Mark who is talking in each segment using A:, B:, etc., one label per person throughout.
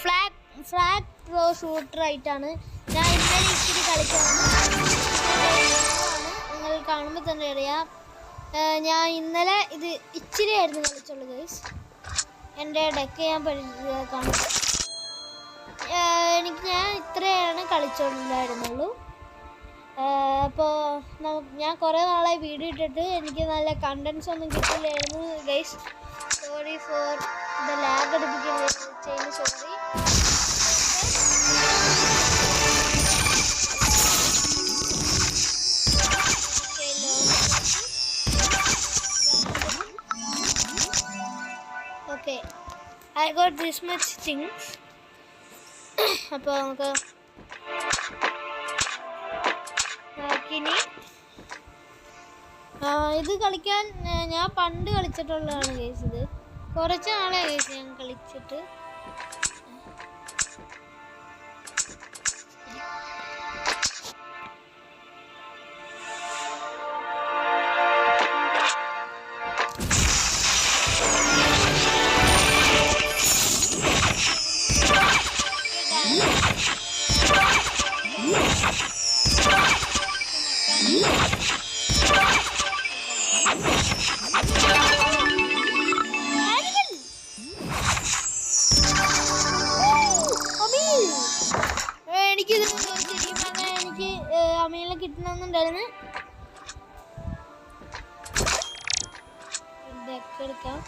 A: Flag throw shooter ആയിട്ടാണ് ഞാൻ ഇന്നലെ ഇച്ചിരി കളിച്ചത്. നിങ്ങൾ കാണുമ്പോൾ തന്നെ അറിയാം. ഞാൻ ഇന്നലെ ഇത് ഇച്ചിരി ആയിരുന്നു കളിച്ചുള്ളൂ ഗൈസ്. എൻ്റെ ഡെക്ക് ഞാൻ കാണും. ഞാൻ ഇത്രയാണ് കളിച്ചോണ്ടായിരുന്നുള്ളൂ. അപ്പോൾ ഞാൻ കുറേ നാളായി വീഡിയോ ഇട്ടിട്ട് എനിക്ക് നല്ല കണ്ടൻസ് ഒന്നും കിട്ടില്ലായിരുന്നു guys. Sorry for the lag അടിപ്പിക്കുന്നതിന് sorry. Okay, I got this much things. അപ്പോൾ നമുക്ക് ഇനി ഇത് കളിക്കാൻ ഞാൻ പണ്ട് കളിച്ചിട്ടുള്ളതാണ് കേസ്. ഇത് കുറച്ച് നാളെ കേസ് ഞാൻ കളിച്ചിട്ട്. എനിക്കിത് ശരിക്കും പറഞ്ഞാൽ എനിക്ക് അമീനെ കിട്ടണമെന്നുണ്ടായിരുന്നു. ഇതൊക്കെ എടുക്കാം.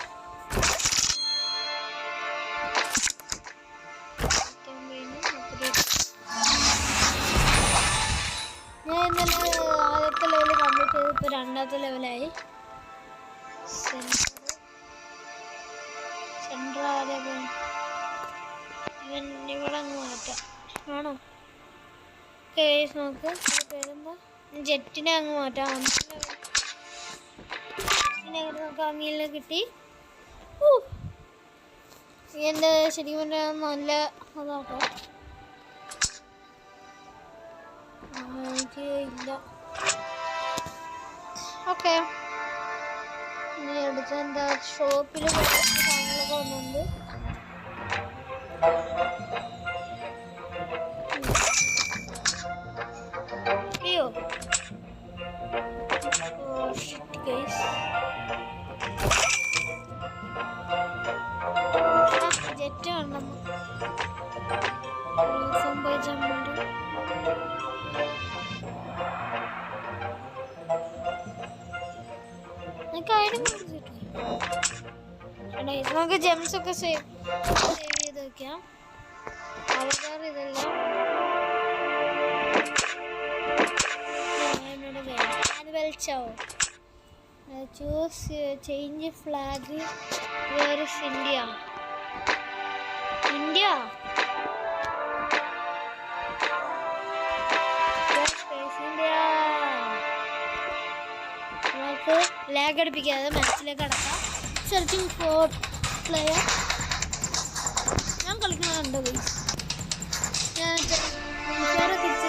A: ഞാൻ ഇന്നലെ ആദ്യത്തെ ലെവൽ കംപ്ലീറ്റ് ചെയ്ത് ഇപ്പോൾ രണ്ടാമത്തെ ലെവലായി. സെൻട്ര ഇവിടെ അങ്ങ് മാറ്റാം ആണോ? കേസ് നോക്ക് പേരെന്താ? ജെറ്റിനെ അങ്ങ് മാറ്റാം. നമുക്ക് അമീലിനെ കിട്ടി. എൻ്റെ ശരിക്കും പറഞ്ഞാൽ നല്ല അതാട്ടോ. എനിക്ക് ഇല്ല. ഓക്കെ, ഇനി അടുത്ത എന്താ ഷോപ്പിൽ സാധനങ്ങളൊക്കെ വന്നുണ്ട്. അയ്യോ ജെറ്റ് വേണം. സംഭവിച്ചുണ്ട്. നമുക്ക് ജെംസ് ഒക്കെ സേവ് ചെയ്ത് വെക്കാം. അവതാർ ഇതെല്ലാം choose change flag. Where is India? India നമുക്ക് ലാഗ് അടിപ്പിക്കാതെ മാച്ചിലേക്ക് കടക്കാം. Searching for player. ഞാൻ കളിക്കുന്നുണ്ടോ ഗൈസ്? ഞാൻ തിരിച്ചു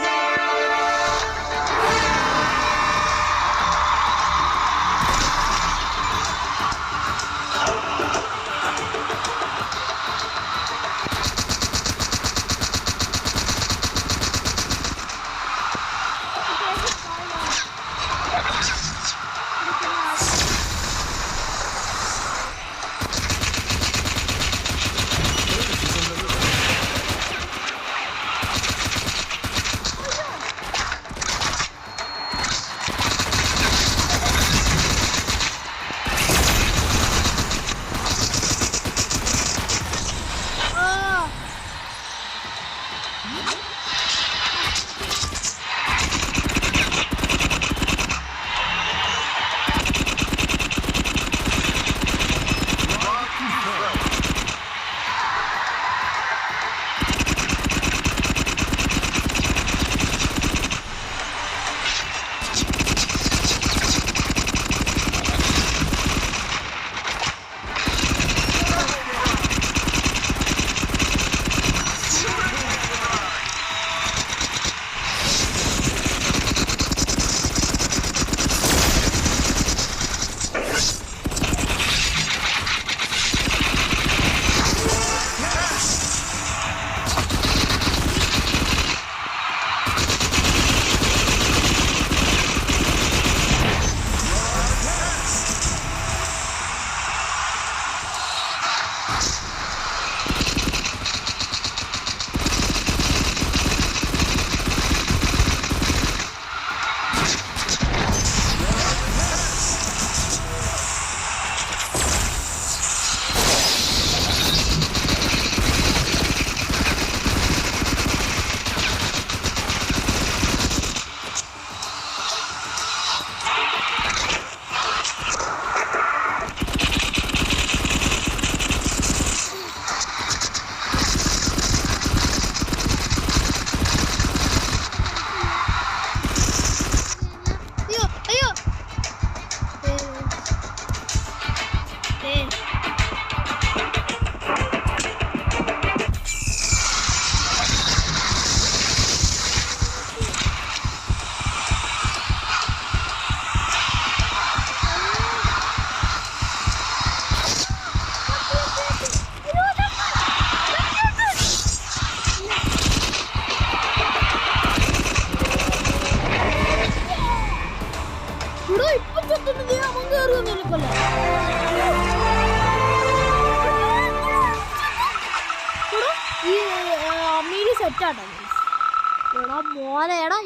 A: എടാ മോനെ എടാ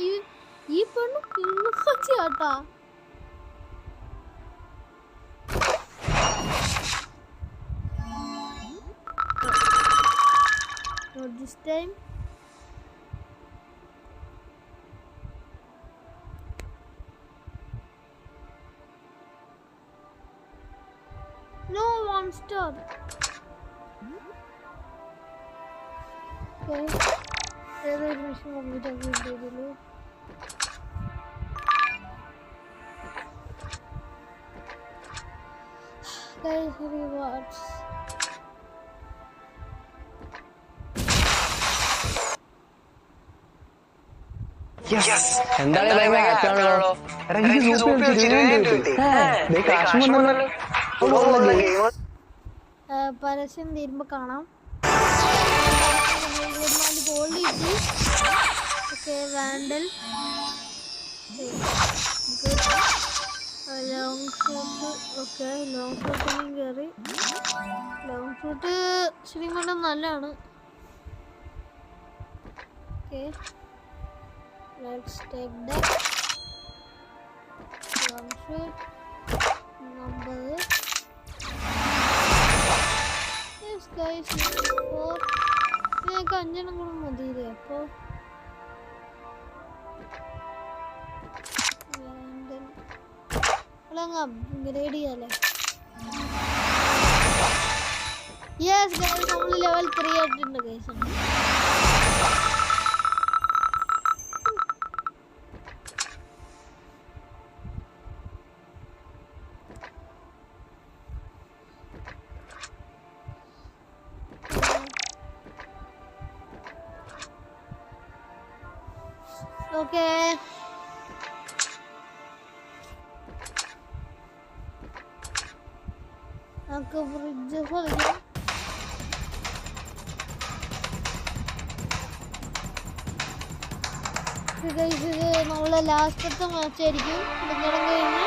A: ഈ പെണ്ണ് കിണ്ണുപ്പച്ചി കേട്ടാ. Not this time. No, 1 star. Okay. There's a mission complete again. Guys, rewards.
B: Yes. എന്താണ് ഭയങ്കര ഹാപ്പി ആണല്ലോ. എനിക്ക് സൂപ്പർ കിട്ടി. കാശ് വന്നല്ലോ.
A: പരസ്യം തീരുമ്പോ കാണാം. ഗോൾഡ് കിട്ടി. Okay Vandal long shoot. Okay long ഷൂട്ടിനും കയറി. ലോങ് ഷൂട്ട് ശരിക്കും പറഞ്ഞാൽ നല്ലതാണ്. Okay let's take that long shoot. Number ഞങ്ങൾക്ക് 5 കൂടെ മതിയില്ലേ? അപ്പോൾ അപ്ഗ്രേഡ് ചെയ്യാല്ലേ? യെസ് ഗൈസ്, നമ്മൾ ലെവൽ 3 ആയിട്ടുണ്ട് ഗൈസ്. ഓക്കെ നമുക്ക് ഫ്രിഡ്ജ് കളിക്കാം. ഇത് നമ്മളെ ലാസ്റ്റത്തെ മാച്ചായിരിക്കും. ഇതെല്ലാം കഴിഞ്ഞ്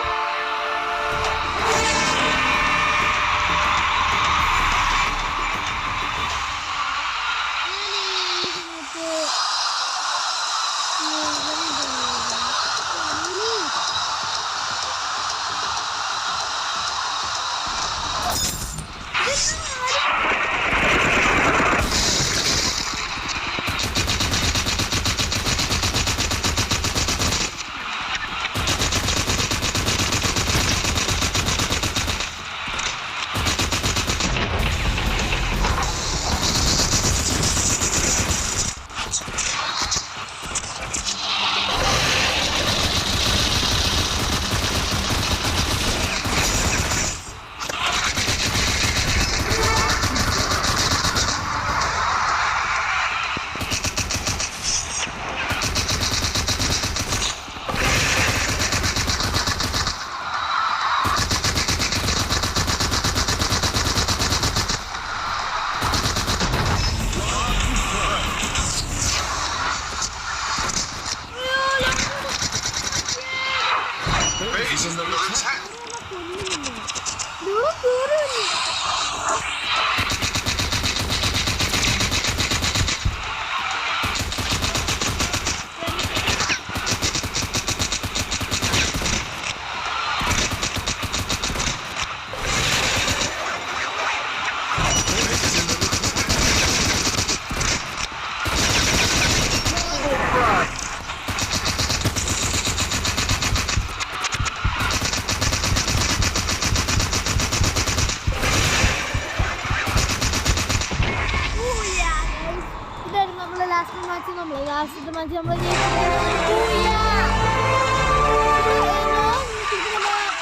A: ലാസ്റ്റത്തെ മാച്ച് നമ്മൾ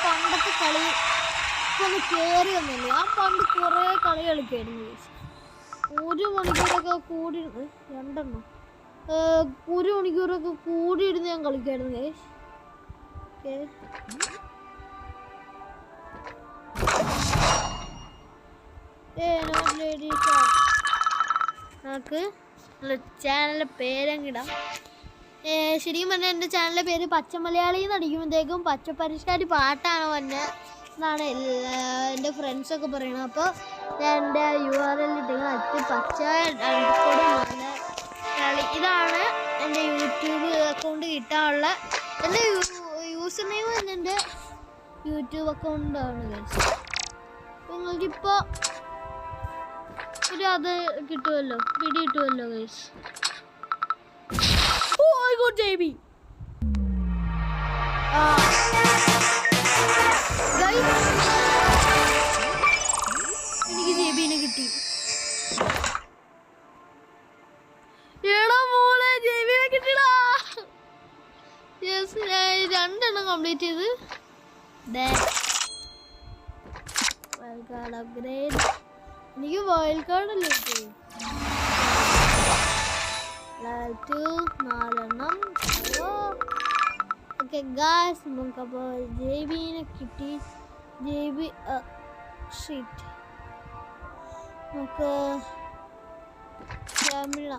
A: പണ്ടത്തെ കളി ഒന്ന് കയറി വന്നില്ലേ? ആ പണ്ട് കുറേ കളി കളിക്കായിരുന്നു. 1 മണിക്കൂറൊക്കെ കൂടി 2 1 മണിക്കൂറൊക്കെ കൂടിയിരുന്ന് ഞാൻ കളിക്കായിരുന്നു ഗൈസ്. നമുക്ക് ചാനലിൻ്റെ പേരങ്ങിടാം. ശരിക്കും പറഞ്ഞാൽ എൻ്റെ ചാനലിൻ്റെ പേര് പച്ച മലയാളി എന്ന് അടിക്കുമ്പോഴത്തേക്കും പച്ചപ്പരിഷ്കാരി പാട്ടാണ് വന്നെ എന്നാണ് എൻ്റെ ഫ്രണ്ട്സൊക്കെ പറയുന്നത്. അപ്പോൾ ഞാൻ എൻ്റെ URL ഇട്ടിങ്ങനെ പച്ച _മലയാളി ഇതാണ് എൻ്റെ യൂട്യൂബ് അക്കൗണ്ട് കിട്ടാനുള്ള എൻ്റെ യൂസർ നെയിം തന്നെ എൻ്റെ യൂട്യൂബ് അക്കൗണ്ടാണ് ഗൈസ്. നിങ്ങൾക്കിപ്പോൾ ഒരു അത് കിട്ടുമല്ലോ, പിടി കിട്ടുമല്ലോ guys. Oh I got JB. എനിക്ക് JBനെ കിട്ടി. എടാ മോളെ JBനെ കിട്ടിടാ. യെസ്, ഞാൻ 2 എണ്ണം കംപ്ലീറ്റ് ചെയ്ത്. Wild card upgrade. എനിക്ക് വൈൽഡ് കാർഡ് അല്ലേ കിട്ടി. ലെവൽ 2 4 എണ്ണം. ഓക്കെ ഗായ്സ്, നമുക്കപ്പോൾ JBനെ കിട്ടി. JB sheet. നമുക്ക് ക്യാമറ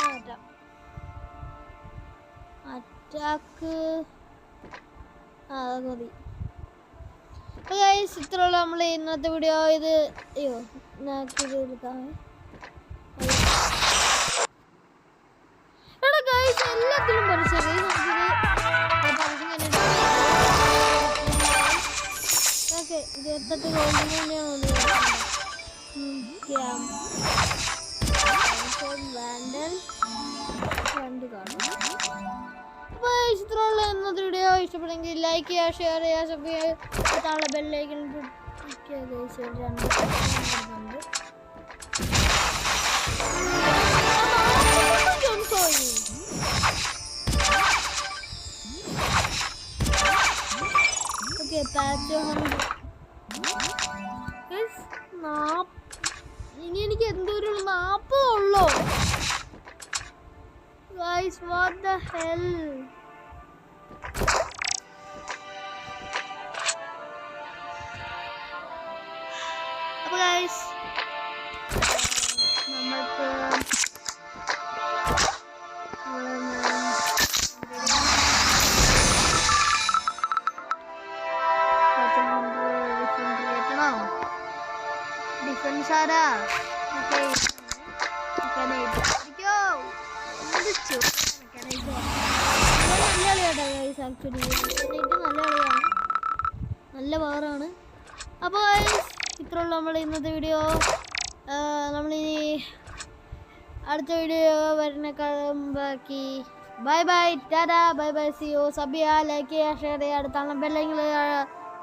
A: മാറ്റാം. അറ്റാക്ക് അത് മതി. അപ്പോൾ ഗൈസ്, ഇത്രയുള്ള നമ്മൾ ഇന്നത്തെ വീഡിയോ. ഇത് അയ്യോ ഇത് എടുക്കാം. എടാ ഗൈസ്, എല്ലാത്തിലും പരസ്യം. ഓക്കെ 28 ഗോൾഡിന് തന്നെയാണ് വാൻഡൽ ഫ്രണ്ട് കാണും. അപ്പോൾ ഇത്രയുള്ള ഇന്നത്തെ വീഡിയോ ഇഷ്ടപ്പെടുമെങ്കിൽ ലൈക്ക് ചെയ്യുക, ഷെയർ ചെയ്യുക, സബ്സ്ക്രൈബ് ചെയ്യാനുള്ള ബെല്ലൈക്കൺ ക്ലിക്ക് ചെയ്യുക. ഇനി എനിക്ക് എന്തോരം 40 ഉള്ളോ ഗൈസ്? What the hell? അപ്പോൾ ഗൈസ്, നമ്മൾക്ക് ഡിഫൻസ് ആരാ? നല്ല കളിയാട്ടോ ഗൈസ്. ആക്ച്വലി നല്ല കളിയാണ്, നല്ല പവറാണ്. അപ്പോൾ ഇത്രയുള്ള നമ്മൾ ഇന്നത്തെ വീഡിയോ. നമ്മളിനി അടുത്ത വീഡിയോ വരുന്നേക്കാളും ബാക്കി ബൈ ബൈ, ടാറ്റാ, ബൈ ബൈ, സി യു. സബിയ ലൈക്ക് ചെയ്യുക, ഷെയർ ചെയ്യുക, അടുത്താണ് ബെല്ലൈക്കൺ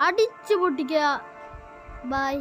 A: അടിച്ചു പൊട്ടിക്കുക. ബൈ.